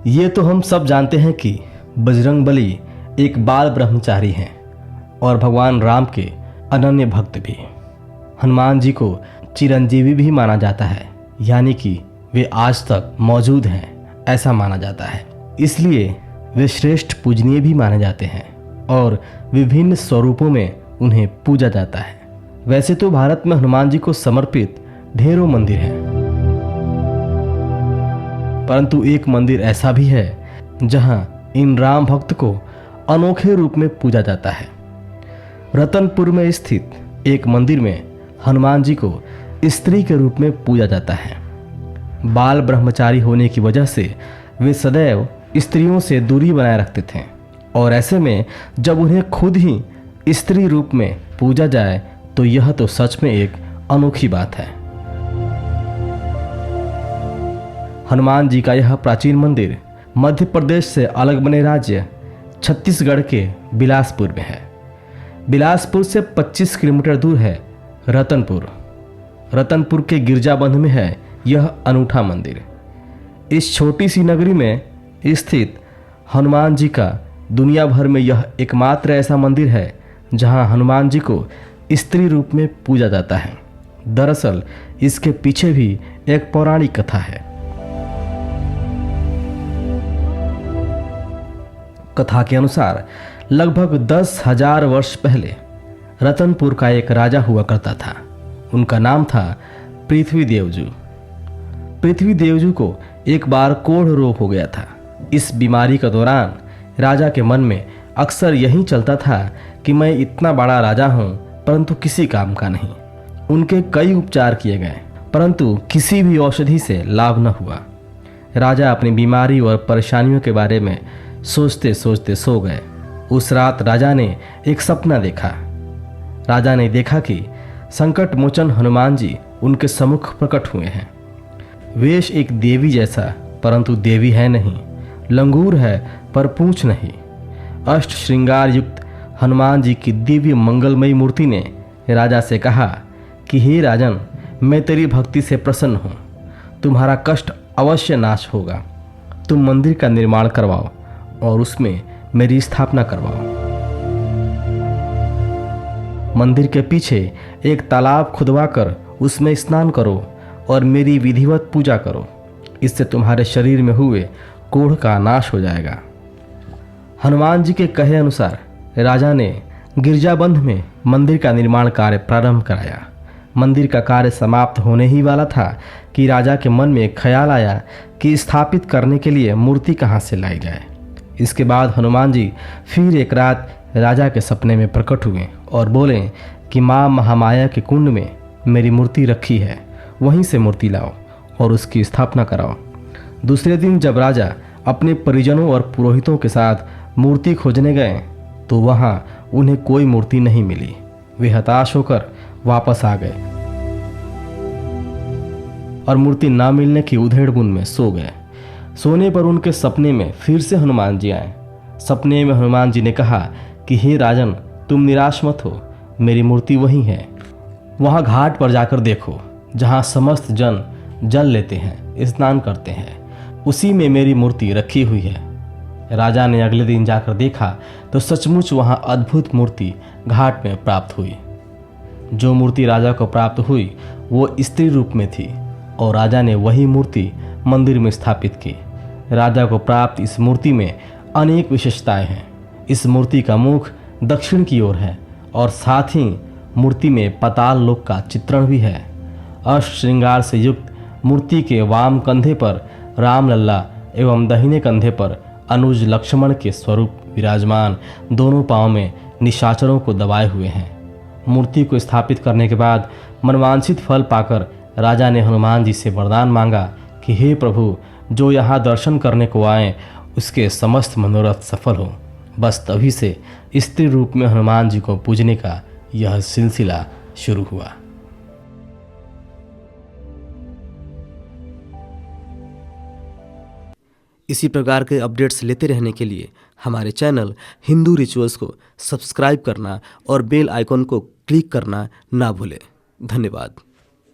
ये तो हम सब जानते हैं कि बजरंगबली एक बाल ब्रह्मचारी हैं और भगवान राम के अनन्य भक्त भी। हनुमान जी को चिरंजीवी भी माना जाता है, यानी कि वे आज तक मौजूद हैं ऐसा माना जाता है। इसलिए वे श्रेष्ठ पूजनीय भी माने जाते हैं और विभिन्न स्वरूपों में उन्हें पूजा जाता है। वैसे तो भारत में हनुमान जी को समर्पित ढेरों मंदिर हैं, परंतु एक मंदिर ऐसा भी है जहां इन राम भक्त को अनोखे रूप में पूजा जाता है। रतनपुर में स्थित एक मंदिर में हनुमान जी को स्त्री के रूप में पूजा जाता है। बाल ब्रह्मचारी होने की वजह से वे सदैव स्त्रियों से दूरी बनाए रखते थे और ऐसे में जब उन्हें खुद ही स्त्री रूप में पूजा जाए तो यह तो सच में एक अनोखी बात है। हनुमान जी का यह प्राचीन मंदिर मध्य प्रदेश से अलग बने राज्य छत्तीसगढ़ के बिलासपुर में है। बिलासपुर से 25 किलोमीटर दूर है रतनपुर। रतनपुर के गिरजाबंध में है यह अनूठा मंदिर। इस छोटी सी नगरी में स्थित हनुमान जी का दुनिया भर में यह एकमात्र ऐसा मंदिर है जहां हनुमान जी को स्त्री रूप में पूजा जाता है। दरअसल इसके पीछे भी एक पौराणिक कथा है। कथा के अनुसार लगभग 10,000 वर्ष पहले रतनपुर का एक राजा हुआ करता था। उनका नाम था पृथ्वी देवजू। पृथ्वी देवजू को एक बार कोढ़ रोग हो गया था। इस बीमारी के दौरान राजा के मन में अक्सर यही चलता था कि मैं इतना बड़ा राजा हूँ परंतु किसी काम का नहीं। उनके कई उपचार किए गए परंतु किसी भी औषधि से लाभ न हुआ। राजा अपनी बीमारी और परेशानियों के बारे में सोचते सोचते सो गए। उस रात राजा ने एक सपना देखा। राजा ने देखा कि संकट मोचन हनुमान जी उनके सम्मुख प्रकट हुए हैं। वेश एक देवी जैसा, परंतु देवी है नहीं। लंगूर है पर पूंछ नहीं। अष्ट श्रृंगार युक्त हनुमान जी की दिव्य मंगलमयी मूर्ति ने राजा से कहा कि हे राजन, मैं तेरी भक्ति से प्रसन्न हूँ। तुम्हारा कष्ट अवश्य नाश होगा। तुम मंदिर का निर्माण करवाओ और उसमें मेरी स्थापना करवाओ। मंदिर के पीछे एक तालाब खुदवाकर उसमें स्नान करो और मेरी विधिवत पूजा करो। इससे तुम्हारे शरीर में हुए कोढ़ का नाश हो जाएगा। हनुमान जी के कहे अनुसार राजा ने गिरजाबंध में मंदिर का निर्माण कार्य प्रारंभ कराया। मंदिर का कार्य समाप्त होने ही वाला था कि राजा के मन में ख्याल आया कि स्थापित करने के लिए मूर्ति कहाँ से लाई जाए। इसके बाद हनुमान जी फिर एक रात राजा के सपने में प्रकट हुए और बोले कि माँ महामाया के कुंड में मेरी मूर्ति रखी है, वहीं से मूर्ति लाओ और उसकी स्थापना कराओ। दूसरे दिन जब राजा अपने परिजनों और पुरोहितों के साथ मूर्ति खोजने गए तो वहां उन्हें कोई मूर्ति नहीं मिली। वे हताश होकर वापस आ गए और मूर्ति ना मिलने की उधेड़-बुन में सो गए। सोने पर उनके सपने में फिर से हनुमान जी आए। सपने में हनुमान जी ने कहा कि हे राजन, तुम निराश मत हो, मेरी मूर्ति वहीं है। वहां घाट पर जाकर देखो जहां समस्त जन जल लेते हैं, स्नान करते हैं, उसी में मेरी मूर्ति रखी हुई है। राजा ने अगले दिन जाकर देखा तो सचमुच वहां अद्भुत मूर्ति घाट में प्राप्त हुई। जो मूर्ति राजा को प्राप्त हुई वो स्त्री रूप में थी और राजा ने वही मूर्ति मंदिर में स्थापित की। राजा को प्राप्त इस मूर्ति में अनेक विशेषताएं हैं। इस मूर्ति का मुख दक्षिण की ओर है और साथ ही मूर्ति में पाताल लोक का चित्रण भी है। अष्ट श्रृंगार से युक्त मूर्ति के वाम कंधे पर राम लल्ला एवं दाहिने कंधे पर अनुज लक्ष्मण के स्वरूप विराजमान, दोनों पांव में निशाचरों को दबाए हुए हैं। मूर्ति को स्थापित करने के बाद मनवांछित फल पाकर राजा ने हनुमान जी से वरदान मांगा कि हे प्रभु, जो यहाँ दर्शन करने को आए उसके समस्त मनोरथ सफल हो। बस तभी से स्त्री रूप में हनुमान जी को पूजने का यह सिलसिला शुरू हुआ। इसी प्रकार के अपडेट्स लेते रहने के लिए हमारे चैनल हिंदू रिचुअल्स को सब्सक्राइब करना और बेल आइकॉन को क्लिक करना ना भूलें। धन्यवाद।